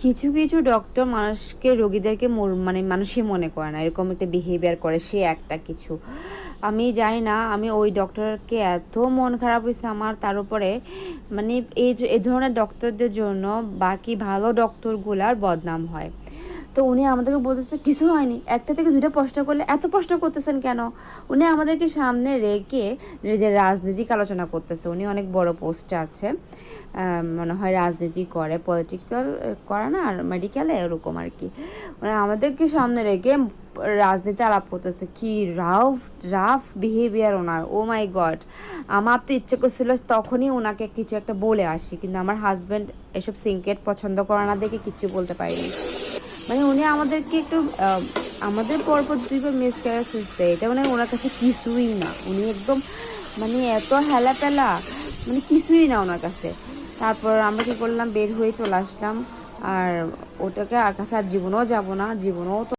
কিছু কিছু ডক্টর মানুষকে রোগীদেরকে মানে মানুষই মনে করে না, এরকম একটা বিহেভিয়ার করে, সে একটা কিছু আমি জানি না। আমি ওই ডক্টরকে এত মন খারাপ হয়েছে আমার তার উপরে, মানে এই ধরনের ডক্টরদের জন্য বাকি ভালো ডক্টরগুলার বদনাম হয়। তো উনি আমাদেরকে বলতেছে কিছু হয়নি, একটা থেকে দুইটা প্রশ্ন করলে এত প্রশ্ন করতেছেন কেন। উনি আমাদেরকে সামনে রেখে যে রাজনীতিক আলোচনা করতেছে, উনি অনেক বড় পোস্টে আছে, মনে হয় রাজনীতি করে, পলিটিক্যাল করে না আর মেডিকেলে এরকম আর কি। মানে আমাদেরকে সামনে রেখে রাজনীতি আলাপ করতেছে, কি রাফ রাফ বিহেভিয়ার ওনার, ও মাই গড। আমার তো ইচ্ছে করছিল তখনই ওনাকে কিছু একটা বলে আসি, কিন্তু আমার হাজব্যান্ড এসব সিনক্রেট পছন্দ করে না দেখে কিচ্ছু বলতে পারিনি। মানে উনি আমাদেরকে একটু আমাদের পরপর দুইবার মিসক্যারেজ হচ্ছে, এটা মানে ওনার কাছে কিছুই না, উনি একদম মানে এত হেলাপেলা, মানে কিছুই না ওনার কাছে। তারপর আমরা কি করলাম, বের হয়ে চলে আসলাম। আর ওটাকে আর কাছে আর জীবনেও যাবো না, জীবনেও তো